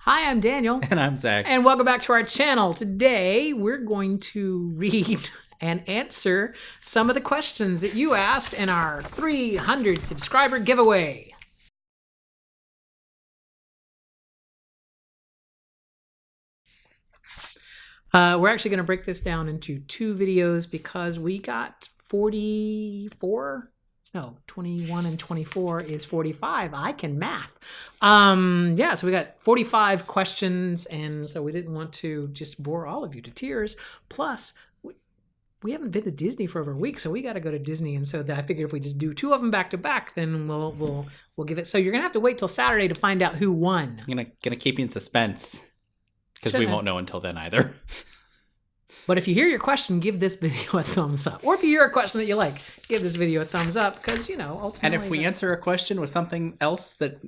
Hi, I'm Daniel. And I'm Zach. And welcome back to our channel. Today, we're going to read and answer some of the questions that you asked in our 300 subscriber giveaway. We're actually going to break this down into two videos because we got 21 and 24 is 45. I can math. So we got 45 questions, and so we didn't want to just bore all of you to tears. Plus, we haven't been to Disney for over a week, so we got to go to Disney. And so I figured if we just do two of them back to back, then we'll give it. So you're gonna have to wait till Saturday to find out who won. I'm gonna keep you in suspense because we won't know until then either. But if you hear your question, give this video a thumbs up. Or if you hear a question that you like, give this video a thumbs up because, ultimately... And if we answer a question with something else that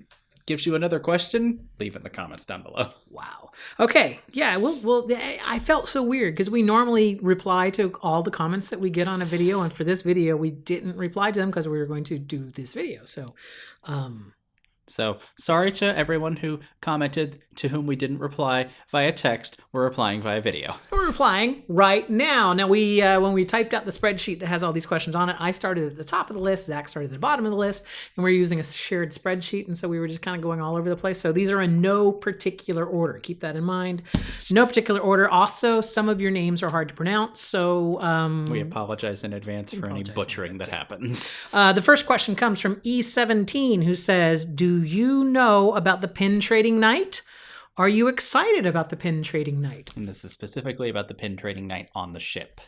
gives you another question, leave it in the comments down below. Wow. Okay. Yeah, I felt so weird because we normally reply to all the comments that we get on a video. And for this video, we didn't reply to them because we were going to do this video. So, sorry to everyone who commented to whom we didn't reply via text. We're replying via video. We're replying right now. Now, when we typed out the spreadsheet that has all these questions on it, I started at the top of the list, Zach started at the bottom of the list, and we're using a shared spreadsheet, and so we were just kind of going all over the place. So these are in no particular order. Keep that in mind. No particular order. Also, some of your names are hard to pronounce, so... we apologize in advance for any butchering that happens. The first question comes from E17, who says, do you know about the pin trading night? Are you excited about the pin trading night? And this is specifically about the pin trading night on the ship.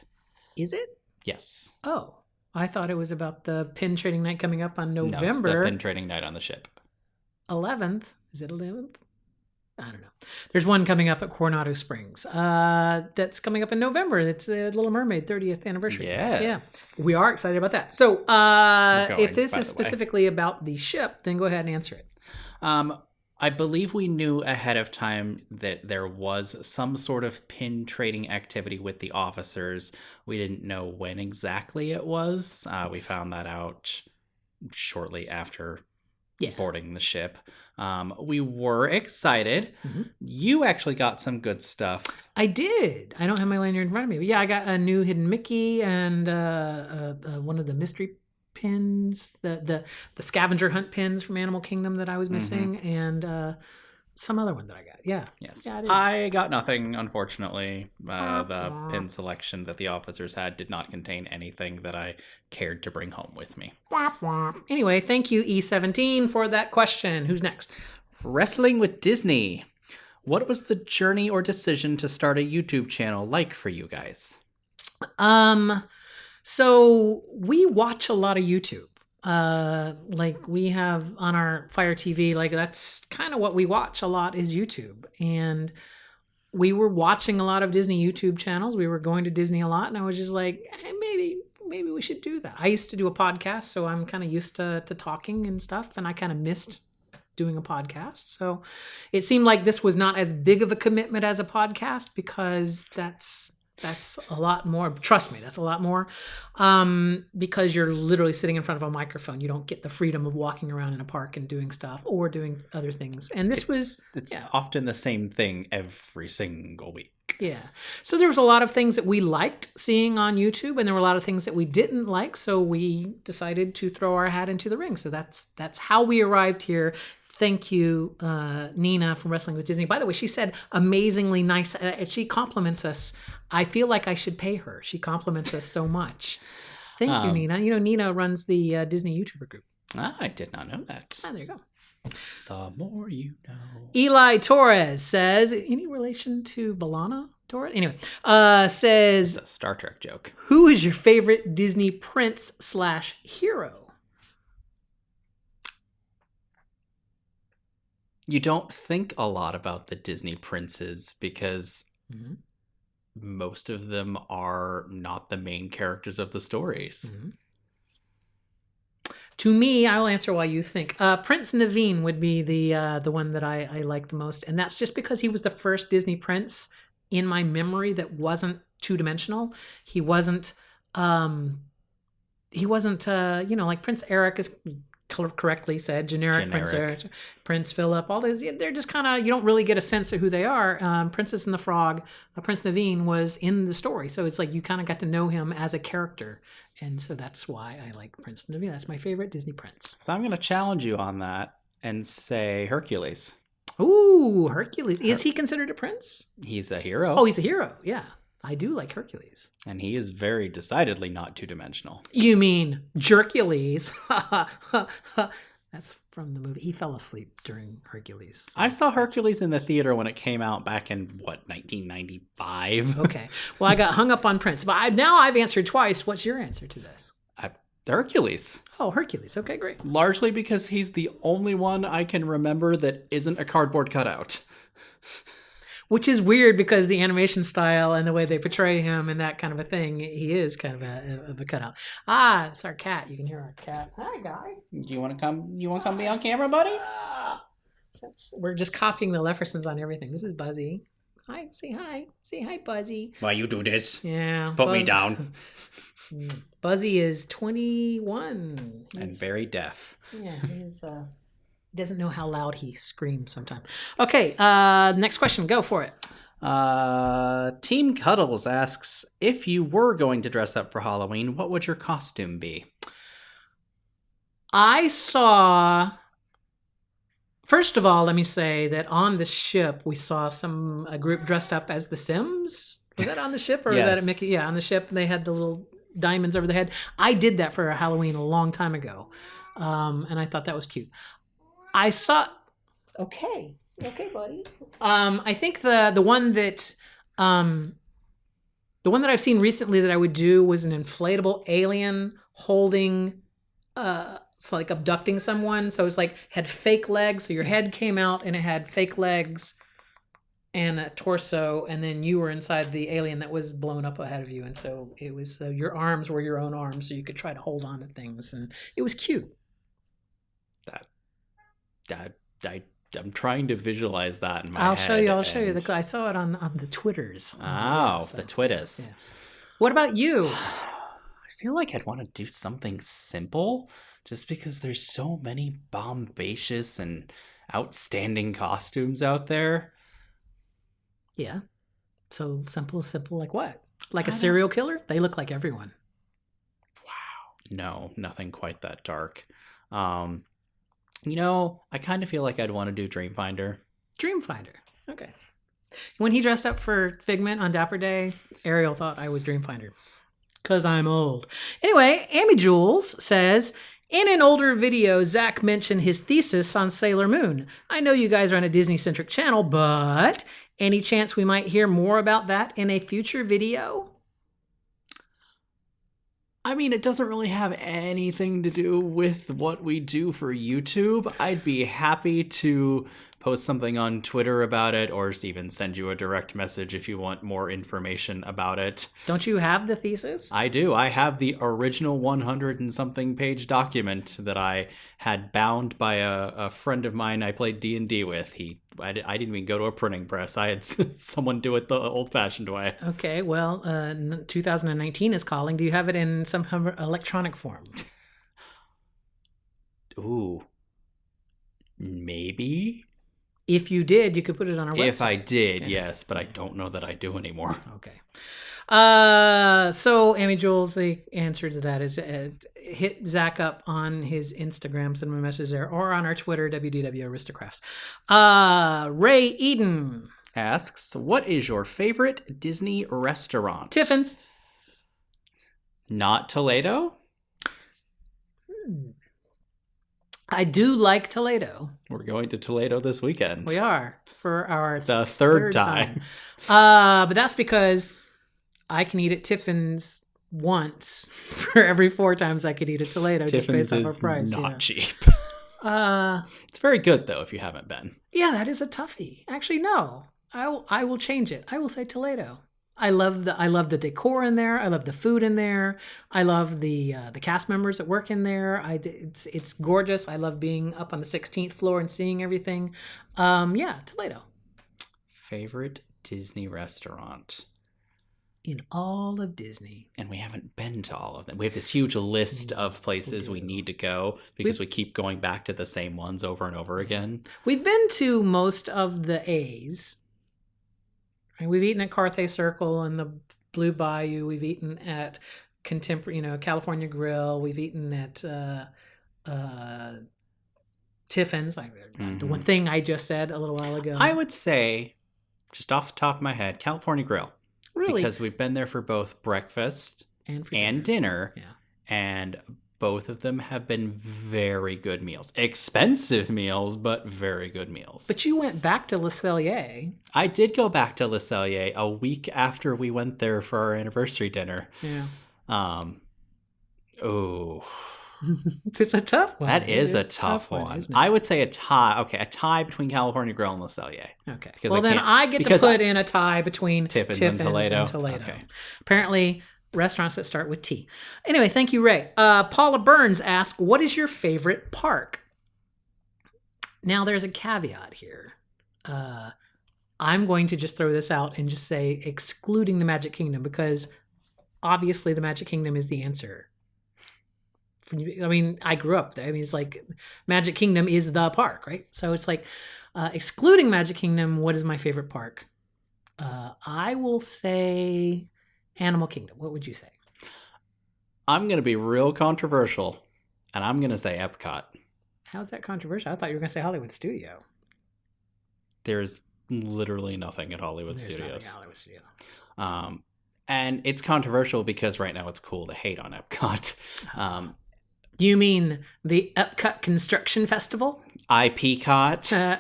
Is it? Yes. Oh, I thought it was about the pin trading night coming up on November. No, it's the pin trading night on the ship. 11th. Is it 11th? I don't know. There's one coming up at Coronado Springs. That's coming up in November. It's the Little Mermaid 30th anniversary. Yes. Yeah. We are excited about that. So if this is specifically about the ship, then go ahead and answer it. I believe we knew ahead of time that there was some sort of pin trading activity with the officers. We didn't know when exactly it was. We found that out shortly after boarding the ship. We were excited. Mm-hmm. You actually got some good stuff. I did. I don't have my lanyard in front of me. But yeah, I got a new Hidden Mickey and one of the mystery pins, the scavenger hunt pins from Animal Kingdom that I was missing, and some other one that I got. Yeah. Yes. Yeah, I got nothing, unfortunately. The pin selection that the officers had did not contain anything that I cared to bring home with me. Anyway, thank you, E17, for that question. Who's next? Wrestling with Disney. What was the journey or decision to start a YouTube channel like for you guys? So we watch a lot of YouTube. Like we have on our Fire TV, like that's kind of what we watch a lot is YouTube. And we were watching a lot of Disney YouTube channels. We were going to Disney a lot, and I was just like, hey, maybe we should do that. I used to do a podcast, so I'm kind of used to talking and stuff, and I kind of missed doing a podcast. So it seemed like this was not as big of a commitment as a podcast because that's a lot more. Trust me, that's a lot more because you're literally sitting in front of a microphone. You don't get the freedom of walking around in a park and doing stuff or doing other things. And it's often the same thing every single week. Yeah. So there was a lot of things that we liked seeing on YouTube, and there were a lot of things that we didn't like. So we decided to throw our hat into the ring. So that's how we arrived here. Thank you, Nina from Wrestling with Disney. By the way, she said amazingly nice. She compliments us. I feel like I should pay her. She compliments us so much. Thank you, Nina. Nina runs the Disney YouTuber group. I did not know that. Ah, there you go. The more you know. Eli Torres says, any relation to B'Elanna Torres? Anyway, says... It's a Star Trek joke. Who is your favorite Disney prince/hero? You don't think a lot about the Disney princes because most of them are not the main characters of the stories. Mm-hmm. To me, I will answer while you think. Prince Naveen would be the one that I like the most, and that's just because he was the first Disney prince in my memory that wasn't two-dimensional. He wasn't like Prince Eric is correctly said, generic. Generic. Prince Philip, all those, they're just kind of, you don't really get a sense of who they are. Princess and the Frog, Prince Naveen was in the story. So it's like you kind of got to know him as a character. And so that's why I like Prince Naveen. That's my favorite Disney prince. So I'm going to challenge you on that and say Hercules. Ooh, Hercules. Is he considered a prince? He's a hero. Oh, he's a hero. Yeah. I do like Hercules. And he is very decidedly not two-dimensional. You mean Jercules. That's from the movie. He fell asleep during Hercules. So. I saw Hercules in the theater when it came out back in, 1995? Okay. Well, I got hung up on Prince. But now I've answered twice. What's your answer to this? Hercules. Oh, Hercules. Okay, great. Largely because he's the only one I can remember that isn't a cardboard cutout. Which is weird because the animation style and the way they portray him and that kind of a thing, he is kind of a cutout. Ah, it's our cat. You can hear our cat. Hi, guy. You want to come? You want to come be on camera, buddy? We're just copying the Leffersons on everything. This is Buzzy. Hi, say hi. Say hi, Buzzy. Why you do this? Yeah. Put me down. Buzzy is 21. And very deaf. Yeah, he's doesn't know how loud he screams sometimes. Okay, next question. Go for it. Team Cuddles asks, if you were going to dress up for Halloween, what would your costume be? I saw... First of all, let me say that on the ship, we saw a group dressed up as the Sims. Was that on the ship or Yes. was that at Mickey? Yeah, on the ship. They had the little diamonds over their head. I did that for Halloween a long time ago. And I thought that was cute. I saw... Okay, buddy. I think the one that I've seen recently that I would do was an inflatable alien holding... It's like abducting someone. So it's like had fake legs. So your head came out and it had fake legs and a torso. And then you were inside the alien that was blown up ahead of you. And so it was your arms were your own arms. So you could try to hold on to things. And it was cute. I'm trying to visualize that in my I'll head. I'll show you. I saw it on the Twitters. The Twitters. Yeah. What about you? I feel like I'd want to do something simple just because there's so many bombacious and outstanding costumes out there. Yeah. So simple like what? Like a serial killer? They look like everyone. Wow. No, nothing quite that dark. I kind of feel like I'd want to do Dreamfinder. Dreamfinder. Okay. When he dressed up for Figment on Dapper Day, Ariel thought I was Dreamfinder. Because I'm old. Anyway, Amy Jules says, in an older video, Zach mentioned his thesis on Sailor Moon. I know you guys are on a Disney-centric channel, but any chance we might hear more about that in a future video? I mean, it doesn't really have anything to do with what we do for YouTube. I'd be happy to post something on Twitter about it or even send you a direct message if you want more information about it. Don't you have the thesis? I do. I have the original 100 and something page document that I had bound by a friend of mine I played D&D with. I didn't even go to a printing press. I had someone do it the old-fashioned way. Okay, well, 2019 is calling. Do you have it in some electronic form? Ooh. Maybe? If you did, you could put it on our website. If I did, yes, but I don't know that I do anymore. Okay. So Amy Jules, the answer to that is hit Zach up on his Instagram, send him a message there, or on our Twitter, WDW Aristocrats. Ray Eden asks, what is your favorite Disney restaurant? Tiffin's. Not Toledo? I do like Toledo. We're going to Toledo this weekend. We are for our the third time. But that's because I can eat at Tiffin's once for every 4 times I could eat at Toledo. Tiffin's just based is off our price. not cheap. It's very good though if you haven't been. Yeah, that is a toughie. Actually, no. I will change it. I will say Toledo. I love the decor in there. I love the food in there. I love the cast members that work in there. It's gorgeous. I love being up on the 16th floor and seeing everything. Yeah, Toledo. Favorite Disney restaurant? in all of Disney. And we haven't been to all of them. We have this huge list of places we need to go because we keep going back to the same ones over and over again. We've been to most of the A's. Right? We've eaten at Carthay Circle and the Blue Bayou. We've eaten at California Grill. We've eaten at Tiffin's, like the one thing I just said a little while ago. I would say, just off the top of my head, California Grill. Really? Because we've been there for both breakfast and dinner. Yeah. And both of them have been very good meals. Expensive meals, but very good meals. But you went back to Le Cellier. I did go back to Le Cellier a week after we went there for our anniversary dinner. Yeah. It's a tough one. That is a tough one. I would say a tie. Okay, a tie between California Grill and Le Cellier. Okay. Well, then I get to put in a tie between Tiffin's and Toledo. Okay. Apparently, restaurants that start with T. Anyway, thank you, Ray. Paula Burns asks, what is your favorite park? Now, there's a caveat here. I'm going to just throw this out and just say excluding the Magic Kingdom, because obviously the Magic Kingdom is the answer. I mean, I grew up there. I mean, it's like Magic Kingdom is the park, right? So it's like excluding Magic Kingdom, what is my favorite park? I will say Animal Kingdom. What would you say? I'm going to be real controversial, and I'm going to say Epcot. How's that controversial? I thought you were going to say Hollywood Studio. There's literally nothing at Hollywood Studios. Nothing at Hollywood Studios. And it's controversial because right now it's cool to hate on Epcot. You mean the Epcot Construction Festival? IPCOT.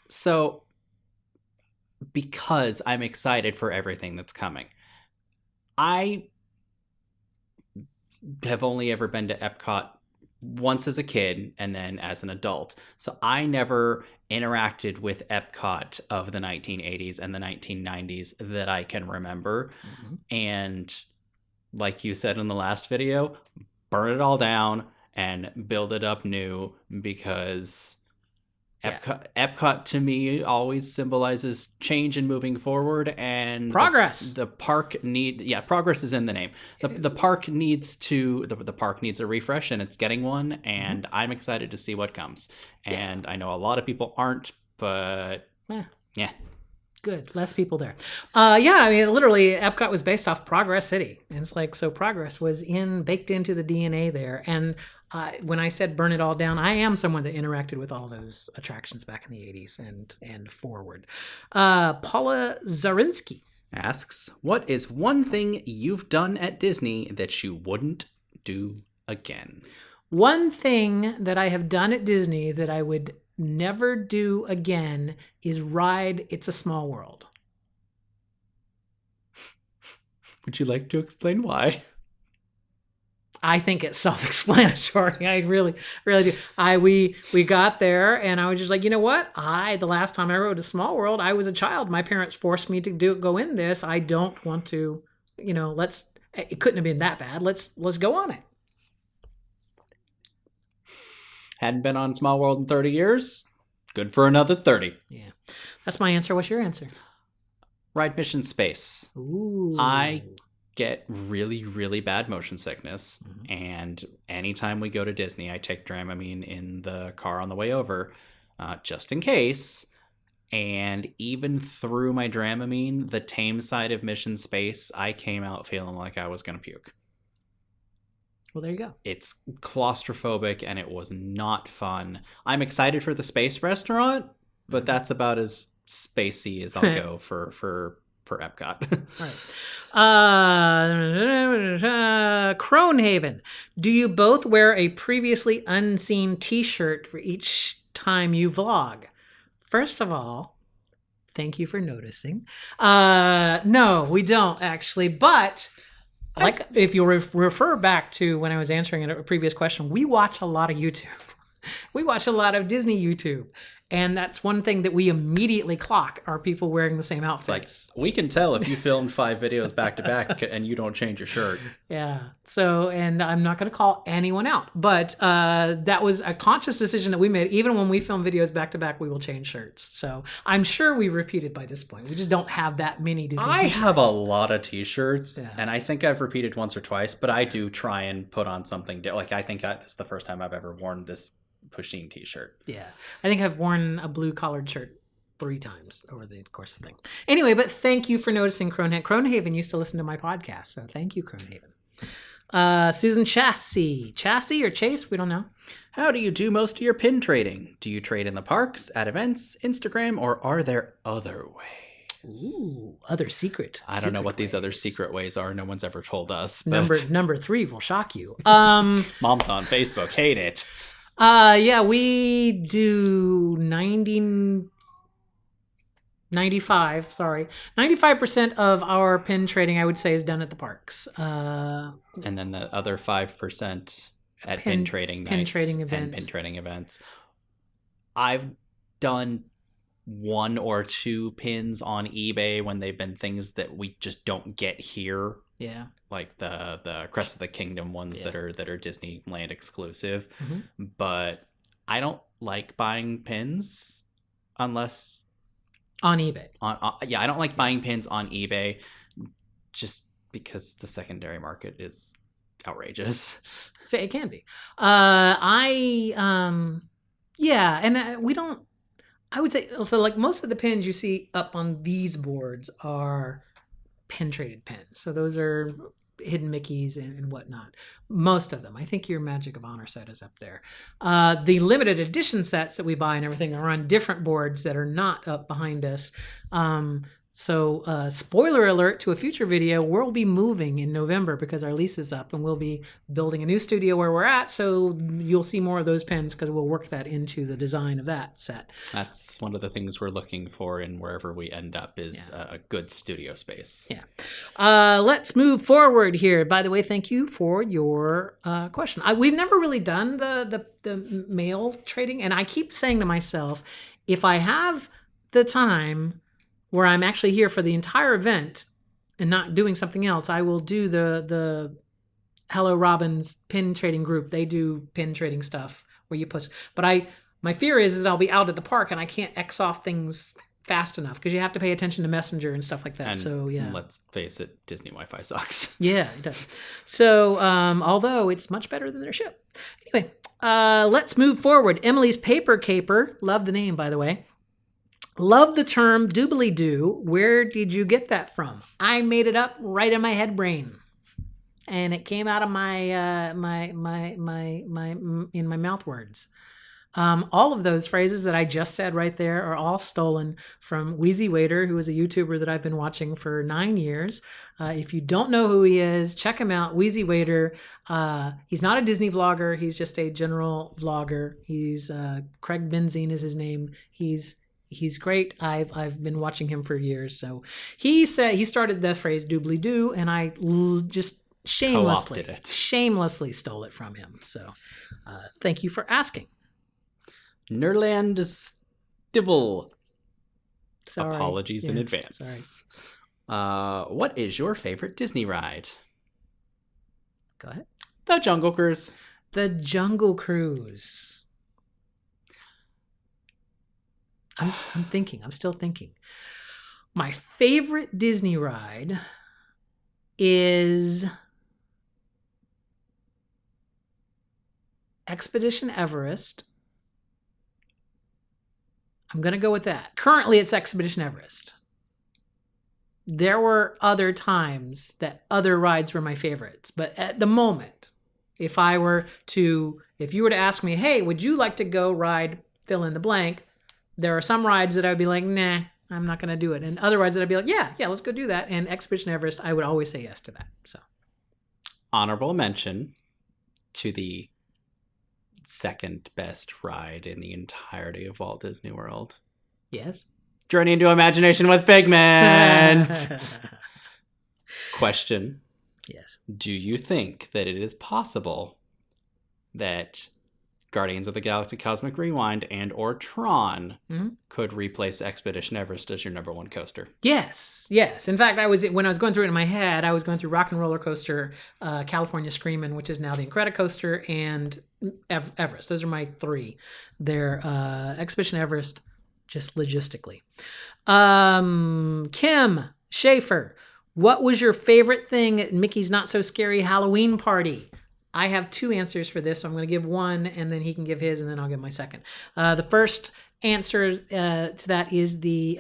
So, because I'm excited for everything that's coming. I have only ever been to Epcot once as a kid and then as an adult. So I never interacted with Epcot of the 1980s and the 1990s that I can remember. Mm-hmm. And like you said in the last video, burn it all down and build it up new, because Epcot to me always symbolizes change and moving forward and progress. The park progress is in the name. The park needs the park needs a refresh, and it's getting one, and I'm excited to see what comes. And I know a lot of people aren't, but yeah. Good. Less people there. I mean, literally, Epcot was based off Progress City. And it's like, so Progress was baked into the DNA there. And when I said burn it all down, I am someone that interacted with all those attractions back in the 80s and forward. Paula Zarinsky asks, what is one thing you've done at Disney that you wouldn't do again? One thing that I have done at Disney that I would never do again is ride It's a Small World. Would you like to explain why? I think it's self-explanatory. I really, really do. We got there, and I was just like, you know what? The last time I rode a Small World, I was a child. My parents forced me to go in this. I don't want to, it couldn't have been that bad. Let's go on it. Hadn't been on Small World in 30 years. Good for another 30. Yeah. That's my answer. What's your answer? Ride Mission Space. Ooh. I get really, really bad motion sickness. Mm-hmm. And anytime we go to Disney, I take Dramamine in the car on the way over, just in case. And even through my Dramamine, the tame side of Mission Space, I came out feeling like I was going to puke. Well, there you go. It's claustrophobic, and it was not fun. I'm excited for the space restaurant, but that's about as spacey as I'll go for Epcot. All right. Cronehaven. Do you both wear a previously unseen t-shirt for each time you vlog? First of all, thank you for noticing. No, we don't actually, but like if you refer back to when I was answering a previous question, we watch a lot of YouTube. We watch a lot of Disney YouTube. And that's one thing that we immediately clock, are people wearing the same It's like, outfits. we can tell if you filmed 5 videos back to back and you don't change your shirt. Yeah. So, and I'm not going to call anyone out, but that was a conscious decision that we made. Even when we film videos back to back, we will change shirts. So I'm sure we've repeated by this point. We just don't have that many Disney I t-shirts. have a lot of t-shirts, Yeah. and I think I've repeated once or twice, but I do try and put on something. Like, I think this is the first time I've ever worn this Pusheen t-shirt. Yeah. I think I've worn a blue collared shirt 3 times over the course of the thing. Anyway, but thank you for noticing, Cronehaven. Cronehaven used to listen to my podcast, so thank you, Cronehaven. Susan Chassis. Chassis or Chase? We don't know. How do you do most of your pin trading? Do you trade in the parks, at events, Instagram, or are there other ways? Ooh, other secret. I don't know what these other ways. secret ways are. No one's ever told us. But Number 3 will shock you. Mom's on Facebook. Hate it. Yeah, we do 95% of our pin trading, I would say, is done at the parks. And then the other 5% at Pin- pin trading nights pin trading and events. pin trading events. I've done 1 or 2 pins on eBay when they've been things that we just don't get here, Yeah. like the Crest of the Kingdom ones Yeah. that are Disneyland exclusive. Mhm. But I don't like buying pins unless On eBay. I don't like buying pins on eBay just because the secondary market is outrageous. So it can be. Yeah, and we don't. I would say also, like, most of the pins you see up on these boards are pin traded pins. So those are hidden Mickeys and whatnot. Most of them. I think your Magic of Honor set is up there. The limited edition sets that we buy and everything are on different boards that are not up behind us. So spoiler alert to a future video, we'll be moving in November because our lease is up, and we'll be building a new studio where we're at. So you'll see more of those pins because we'll work that into the design of that set. That's one of the things we're looking for in wherever we end up is a good studio space. Yeah. Let's move forward here. By the way, thank you for your question. We've never really done the mail trading, and I keep saying to myself, if I have the time where I'm actually here for the entire event and not doing something else, I will do the Hello Robins pin trading group. They do pin trading stuff where you post. But my fear is I'll be out at the park and I can't X off things fast enough because you have to pay attention to Messenger and stuff like that. And so yeah, let's face it, Disney Wi-Fi sucks. yeah, it does. So although it's much better than their ship. Anyway, let's move forward. Emily's Paper Caper. Love the name, by the way. Love the term doobly-doo. Where did you get that from? I made it up right in my head brain. And it came out of my in my mouth words. All of those phrases that I just said right there are all stolen from Wheezy Waiter, who is a YouTuber that I've been watching for 9 years. If you don't know who he is, check him out. Wheezy Waiter. He's not a Disney vlogger. He's just a general vlogger. He's Craig Benzine is his name. He's great. I've been watching him for years. So he said he started the phrase doobly doo, and I just shamelessly stole it from him. So thank you for asking. Nerland Stibble. Sorry. Apologies in Yeah, advance. What is your favorite Disney ride? Go ahead. The Jungle Cruise. The Jungle Cruise. I'm thinking. I'm still thinking. My favorite Disney ride is Expedition Everest. I'm going to go with that. Currently, it's Expedition Everest. There were other times that other rides were my favorites, but at the moment, if you were to ask me, hey, would you like to go ride fill in the blank? There are some rides that I'd be like, nah, I'm not going to do it. And other rides that I'd be like, yeah, let's go do that. And Expedition Everest, I would always say yes to that. So, honorable mention to the second best ride in the entirety of Walt Disney World. yes. Journey into Imagination with Figment. Question. Yes. Do you think that it is possible that Guardians of the Galaxy Cosmic Rewind and or Tron Mhm. could replace Expedition Everest as your number one coaster. Yes. In fact, when I was going through it in my head, I was going through Rock and Roller Coaster, California Screamin', which is now the Incredicoaster, and Everest. Those are my three. They're Expedition Everest, just logistically. Kim Schaefer, what was your favorite thing at Mickey's Not So Scary Halloween Party? I have two answers for this. So I'm going to give one, and then he can give his, and then I'll give my second. The first answer to that is the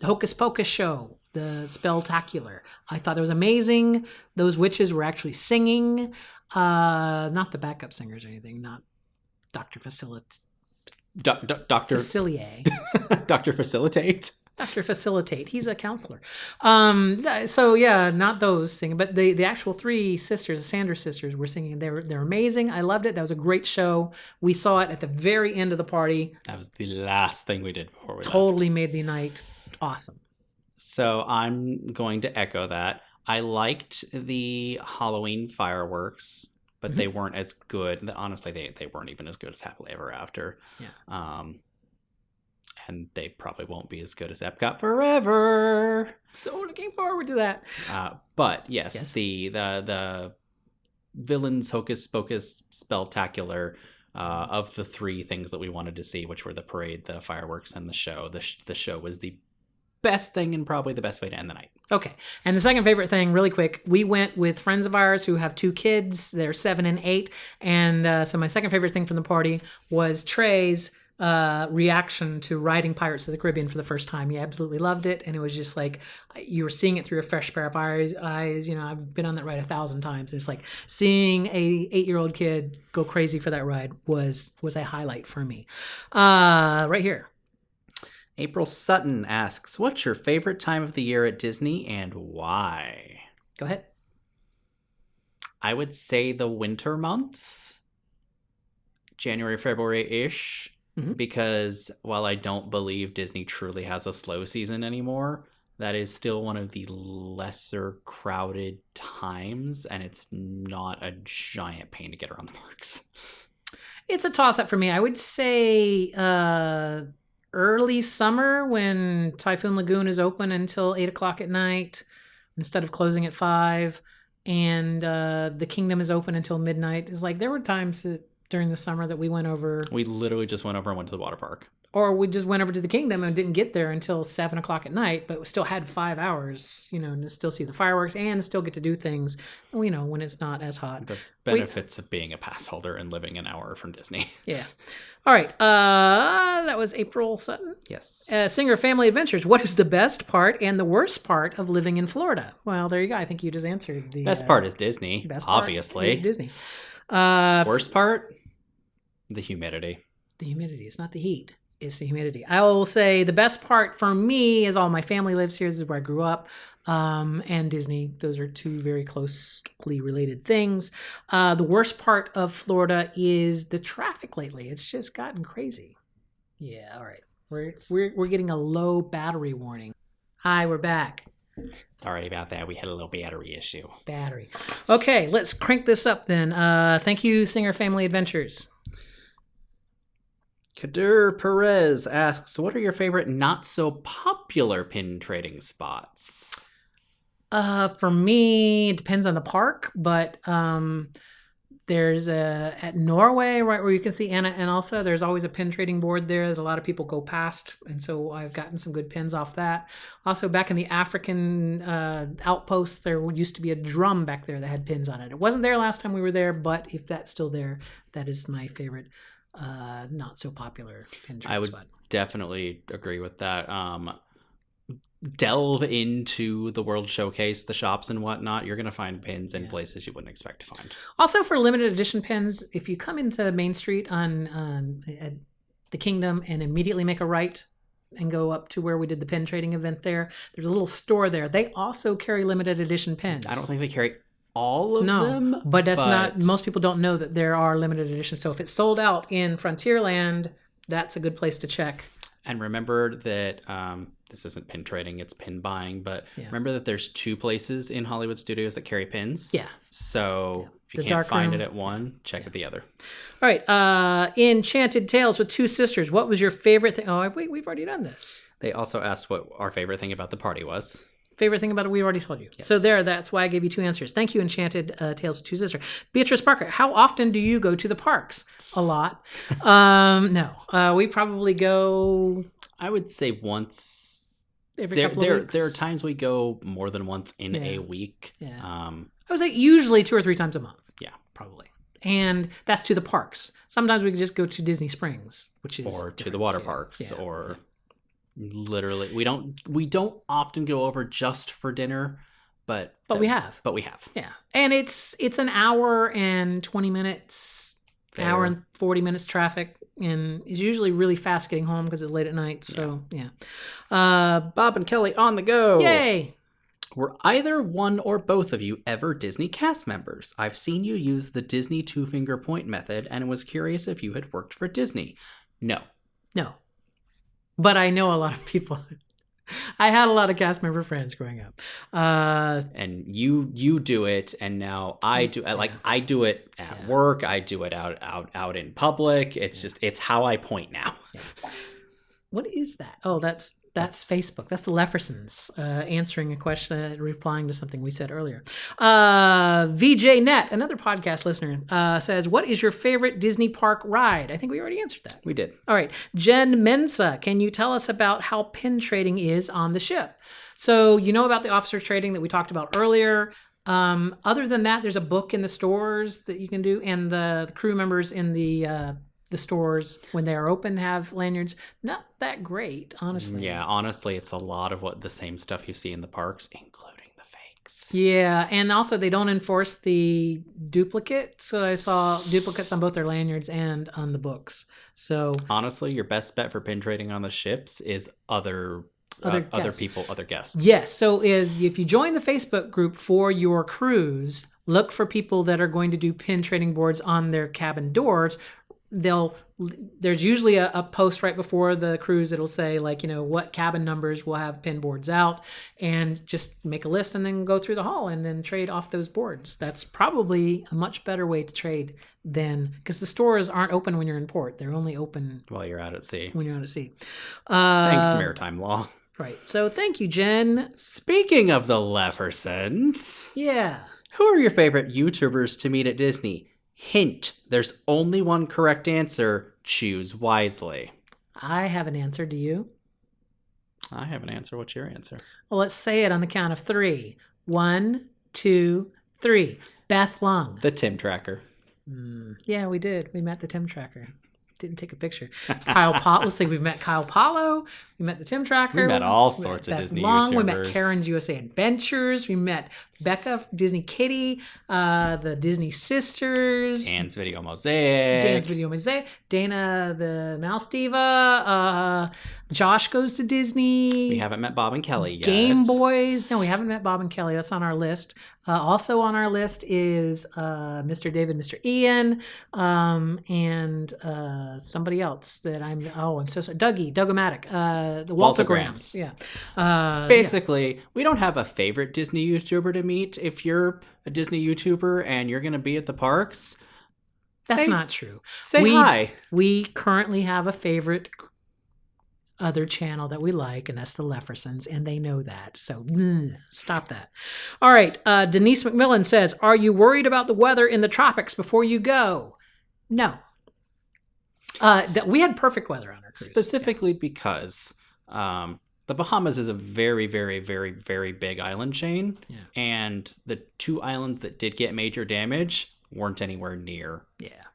Hocus Pocus show, the Spelltacular. I thought it was amazing. Those witches were actually singing, not the backup singers or anything, not Dr. Doctor Facilier. Dr. Facilitate. Dr. Facilitate. He's a counselor. So yeah, not those things, but the actual three sisters, the Sanders sisters, were singing. They're amazing. I loved it. That was a great show. We saw it at the very end of the party. That was the last thing we did before we Totally left. made the night awesome. So I'm going to echo that. I liked the Halloween fireworks, but they weren't as good. Honestly, they weren't even as good as Happily Ever After. Yeah. And they probably won't be as good as Epcot Forever. So looking forward to that. But yes, the Villains Hocus Pocus Spelltacular, of the three things that we wanted to see, which were the parade, the fireworks, and the show. The show was the best thing and probably the best way to end the night. Okay. And the second favorite thing, really quick, we went with friends of ours who have two kids. They're 7 and 8. And so my second favorite thing from the party was Trey's reaction to riding Pirates of the Caribbean for the first time. He absolutely loved it, and it was just like you were seeing it through a fresh pair of eyes. You know, I've been on that ride 1,000 times. It's like seeing a 8-year-old kid go crazy for that ride was a highlight for me. Right here. April Sutton asks, what's your favorite time of the year at Disney and why? Go ahead. I would say the winter months, January, February-ish. Mm-hmm. Because while I don't believe Disney truly has a slow season anymore, that is still one of the lesser crowded times, and it's not a giant pain to get around the parks. It's a toss-up for me. I would say early summer when Typhoon Lagoon is open until 8 o'clock at night instead of closing at 5, and the Kingdom is open until midnight. It's like there were times that during the summer that we went over. We literally just went over and went to the water park. Or we just went over to the Kingdom and didn't get there until 7 o'clock at night, but we still had 5 hours, you know, to still see the fireworks and still get to do things, you know, when it's not as hot. The benefits of being a pass holder and living an hour from Disney. Yeah. All right. That was April Sutton. Yes. Singer Family Adventures. What is the best part and the worst part of living in Florida? Well, there you go. I think you just answered the best part is Disney. Best part obviously. is Disney. Worst part? The humidity. The humidity. It's not the heat. It's the humidity. I will say the best part for me is all my family lives here. This is where I grew up. And Disney. Those are two very closely related things. The worst part of Florida is the traffic lately. It's just gotten crazy. Yeah, all right. We're getting a low battery warning. Hi, we're back. Sorry about that. We had a little battery issue. Battery. Okay, let's crank this up then. Thank you, Singer Family Adventures. Kadir Perez asks, what are your favorite not so popular pin trading spots? For me, it depends on the park, but there's at Norway, right, where you can see Anna and Elsa. There's always a pin trading board there that a lot of people go past, and so I've gotten some good pins off that. Also, back in the African outposts, there used to be a drum back there that had pins on it. It wasn't there last time we were there, but if that's still there, that is my favorite not so popular pin trading spot. Definitely agree with that. Delve into the World Showcase, the shops and whatnot. You're going to find pins in places you wouldn't expect to find. Also, for limited edition pins, if you come into Main Street on at the Kingdom and immediately make a right and go up to where we did the pin trading event there's a little store there. They also carry limited edition pins. I don't think they carry all of them. But not, most people don't know that there are limited editions. So if it's sold out in Frontierland, that's a good place to check. And remember that this isn't pin trading, it's pin buying, but remember that there's 2 places in Hollywood Studios that carry pins. Yeah. So if you The can't dark find room. it at one, check at the other. All right. Enchanted Tales with Two Sisters. What was your favorite thing? Oh, we've already done this. They also asked what our favorite thing about the party was. Favorite thing about it, we already told you. Yes. So that's why I gave you 2 answers. Thank you, Enchanted Tales with Two Sisters. Beatrice Parker, how often do you go to the parks? A lot. No. We probably go I would say once. every couple of weeks. There are times we go more than once in Yeah. a week. Yeah. I would say usually 2 or 3 times a month. Yeah. Probably. And that's to the parks. Sometimes we could just go to Disney Springs, which is or to different. the water parks, Yeah. or literally we don't often go over just for dinner, but we have. But we have. Yeah. And it's an hour and 20 minutes, Fair. hour and 40 minutes traffic, and it's usually really fast getting home because it's late at night. So, yeah. Bob and Kelly on the go. Yay. Were either one or both of you ever Disney cast members? I've seen you use the Disney 2-finger point method and was curious if you had worked for Disney. No. No. But I know a lot of people. I had a lot of cast member friends growing up. And you do it, and now I do. I do it at work. I do it out in public. It's how I point now. Yeah. What is that? Oh, that's Facebook. That's the Leffersons answering a question, replying to something we said earlier. VJ Net, another podcast listener, says, "What is your favorite Disney park ride?" I think we already answered that. We did. All right. Jen Mensa, can you tell us about how pin trading is on the ship? So you know about the officer trading that we talked about earlier. Other than that, there's a book in the stores that you can do, and the crew members in the stores when they are open have lanyards. Not that great, honestly. Yeah, honestly, it's a lot of the same stuff you see in the parks, including the fakes. Yeah, and also they don't enforce the duplicate. So I saw duplicates on both their lanyards and on the books. So honestly, your best bet for pin trading on the ships is other people, other guests. Yes. So if you join the Facebook group for your cruise, look for people that are going to do pin trading boards on their cabin doors. There's usually a post right before the cruise that'll say, like, what cabin numbers will have pin boards out, and just make a list and then go through the hall and then trade off those boards. That's probably a much better way to trade because the stores aren't open when you're in port. They're only open while you're out at sea. When you're out at sea. Thanks, maritime law. Right. So thank you, Jen. Speaking of the Leffersons. Yeah. Who are your favorite YouTubers to meet at Disney? Hint, there's only one correct answer. Choose wisely. I have an answer. Do you? I have an answer. What's your answer? Well, let's say it on the count of 3. 1, 2, 3. Beth Lung. The Tim Tracker. Yeah, we did. We met the Tim Tracker. Didn't take a picture. Kyle Paulo. Let's say we've met Kyle Paulo. We met the Tim Tracker. We met all sorts of Disney YouTubers. We met Karen's USA Adventures. We met Becca, Disney Kitty, the Disney Sisters. Dan's Video Mosaic. Dana, the Mouse Diva. Josh Goes to Disney. We haven't met Bob and Kelly yet. Game Boys. No, we haven't met Bob and Kelly. That's on our list. Also on our list is Mr. David, Mr. Ian, and somebody else that I'm so sorry. Doug-O-Matic, the Waltograms. Yeah. Basically, we don't have a favorite Disney YouTuber to meet. If you're a Disney YouTuber and you're going to be at the parks, that's not true. Say hi. We currently have a favorite other channel that we like, and that's the Leffersons, and they know that. So stop that. All right. Denise McMillan says, "Are you worried about the weather in the tropics before you go?" No. We had perfect weather on our cruise. Specifically because the Bahamas is a very, very, very, very big island chain, and the 2 islands that did get major damage weren't anywhere near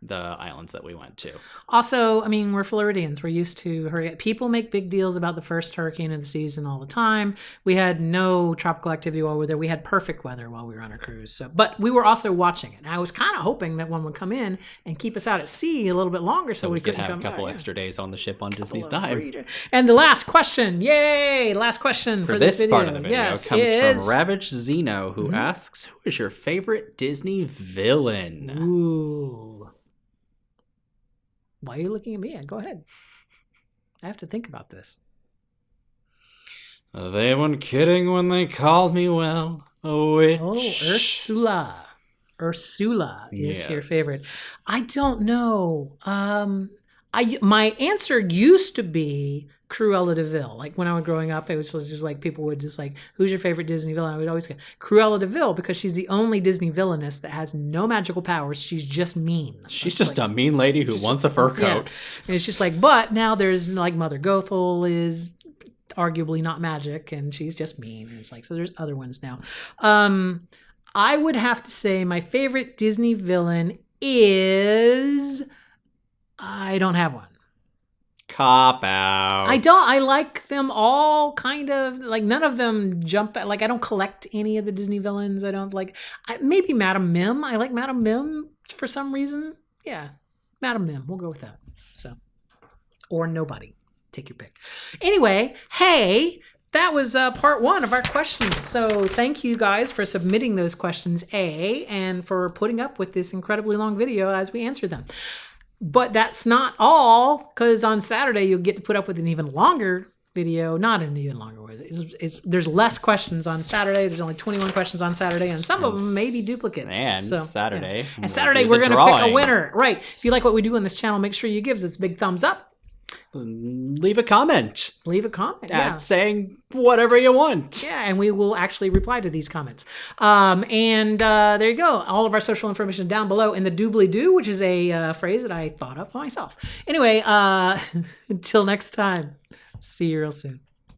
the islands that we went to. Also, I mean, we're Floridians. We're used to hurricane. People make big deals about the first hurricane of the season all the time. We had no tropical activity while we were there. We had perfect weather while we were on our cruise. But we were also watching it. And I was kind of hoping that one would come in and keep us out at sea a little bit longer so we could have a couple extra days on the ship on Disney's dime. And the last question, yay! Last question for this video. Part of the video comes from Ravage Zeno, who asks, "Who is your favorite Disney villain?" Ooh. Why are you looking at me? Go ahead. I have to think about this. They weren't kidding when they called me, well, a witch. Oh, Ursula. Ursula is your favorite. I don't know. My answer used to be Cruella de Vil. Like when I was growing up, it was just like people would just like, "Who's your favorite Disney villain?" I would always go Cruella de Vil because she's the only Disney villainess that has no magical powers. She's just mean. She's just a mean lady who wants a fur coat. Yeah. And it's just like, but now there's like Mother Gothel is arguably not magic, and she's just mean. And it's like, so there's other ones now. I would have to say my favorite Disney villain is, I don't have one. Cop out. I like them all kind of, like none of them jump at, like I don't collect any of the Disney villains. I don't like, maybe Madame Mim. I like Madame Mim for some reason. Yeah, Madame Mim. We'll go with that. So, or nobody. Take your pick. Anyway, hey, that was part 1 of our questions. So thank you guys for submitting those questions, and for putting up with this incredibly long video as we answer them. But that's not all, because on Saturday you'll get to put up with an even longer video. Not an even longer one. There's less questions on Saturday. There's only 21 questions on Saturday, and some of them may be duplicates. And Saturday. Yeah. And Saturday we're going to pick a winner. Right. If you like what we do on this channel, make sure you give us a big thumbs up. Leave a comment. Saying whatever you want. Yeah, and we will actually reply to these comments. And there you go. All of our social information down below in the doobly-doo, which is a phrase that I thought up myself. Anyway, until next time, see you real soon.